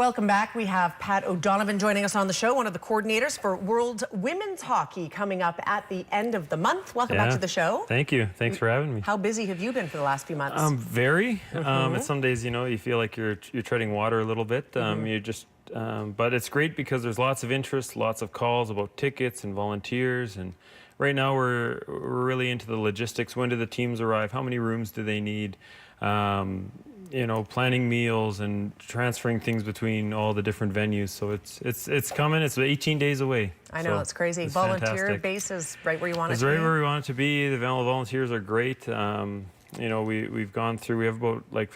Welcome back. We have Pat O'Donovan joining us on the show, one of the coordinators for World Women's Hockey, coming up at the end of the month. Welcome back to the show. Thank you. Thanks for having me. How busy have you been for the last few months? Very. Some days, you feel like you're treading water a little bit. But it's great because there's lots of interest, lots of calls about tickets and volunteers. And right now we're really into the logistics. When do the teams arrive? How many rooms do they need? Planning meals and transferring things between all the different venues. So it's coming. It's 18 days away. I know, so it's crazy. it's Volunteer fantastic. base is right where you want it to be. It's right where we want it to be. The volunteers are great. We've gone through, we have about, like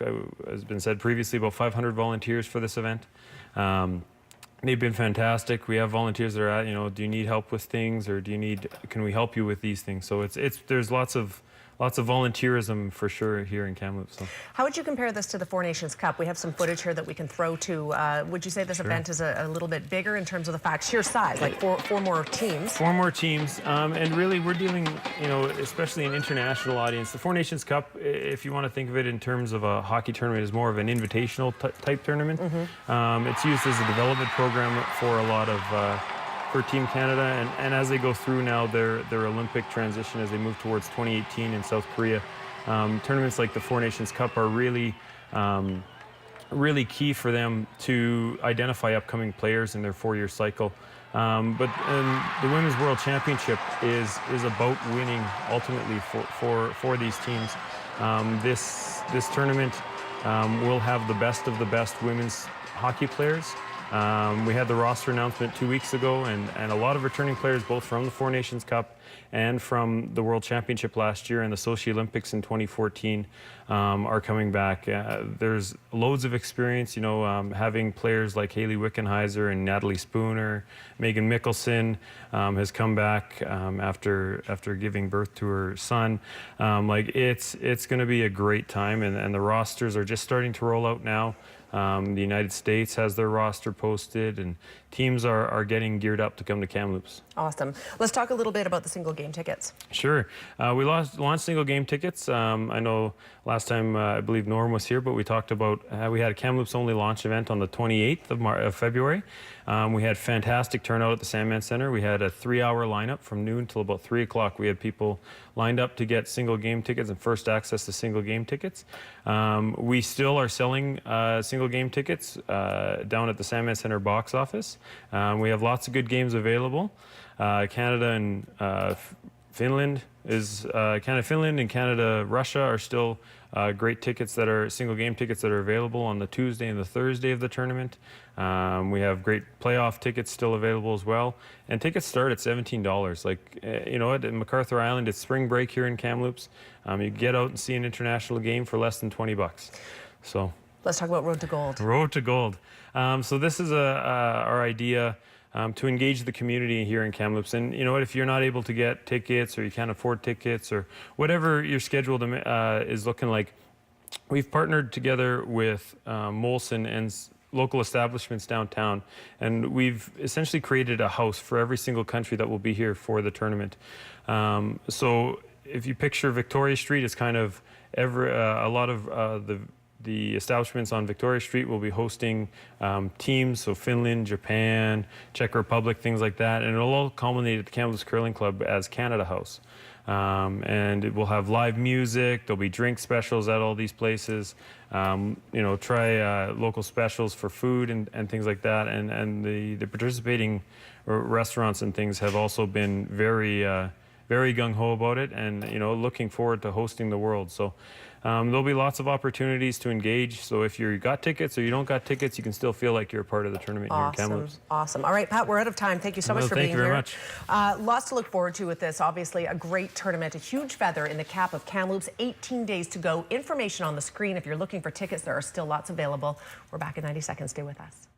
has been said previously, about 500 volunteers for this event. They've been fantastic. We have volunteers that are at, do you need help with things, or can we help you with these things? So there's lots of volunteerism for sure here in Kamloops. So. How would you compare this to the Four Nations Cup? We have some footage here that we can throw to. Would you say this event is a little bit bigger in terms of the sheer size, like four more teams? Four more teams, and really we're dealing, especially an international audience. The Four Nations Cup, if you want to think of it in terms of a hockey tournament, is more of an invitational type tournament. It's used as a development program for a lot of for Team Canada, and as they go through now their Olympic transition, as they move towards 2018 in South Korea, tournaments like the Four Nations Cup are really key for them to identify upcoming players in their four-year cycle. But the Women's World Championship is about winning ultimately for these teams. This tournament will have the best of the best women's hockey players. We had the roster announcement 2 weeks ago, and a lot of returning players, both from the Four Nations Cup and from the World Championship last year and the Sochi Olympics in 2014, are coming back. There's loads of experience, having players like Hayley Wickenheiser and Natalie Spooner. Megan Mickelson has come back after giving birth to her son. It's going to be a great time, and the rosters are just starting to roll out now. The United States has their roster posted, and teams are getting geared up to come to Kamloops. Awesome. Let's talk a little bit about the single game tickets. Sure. We launched single game tickets. I know last time I believe Norm was here, but we talked about we had a Kamloops only launch event on the 28th of February. We had fantastic turnout at the Sandman Center. We had a 3-hour lineup from noon till about 3 o'clock. We had people lined up to get single game tickets and first access to single game tickets. We still are selling single game tickets down at the Sandman Center box office. We have lots of good games available. Canada and Finland and Canada-Russia are still great tickets that are single game tickets that are available on the Tuesday and the Thursday of the tournament. We have great playoff tickets still available as well, and tickets start at $17. At MacArthur Island, it's spring break here in Kamloops. You get out and see an international game for less than $20. So let's talk about Road to Gold. Road to Gold. So this is our idea. To engage the community here in Kamloops. And if you're not able to get tickets, or you can't afford tickets, or whatever your schedule is looking like, we've partnered together with Molson and local establishments downtown, and we've essentially created a house for every single country that will be here for the tournament. So if you picture Victoria Street, it's kind of a lot of the establishments on Victoria Street will be hosting teams, so Finland, Japan, Czech Republic, things like that, and it'll all culminate at the Kamloops Curling Club as Canada House. And it will have live music, there'll be drink specials at all these places, try local specials for food and things like that, and the participating restaurants and things have also been very gung-ho about it, and looking forward to hosting the World. So there'll be lots of opportunities to engage. So if you got tickets or you don't got tickets, you can still feel like you're a part of the tournament here in Kamloops. Awesome. All right, Pat, we're out of time. Thank you so much for being here. Thank you very much. Lots to look forward to with this. Obviously, a great tournament, a huge feather in the cap of Kamloops. 18 days to go. Information on the screen. If you're looking for tickets, there are still lots available. We're back in 90 seconds. Stay with us.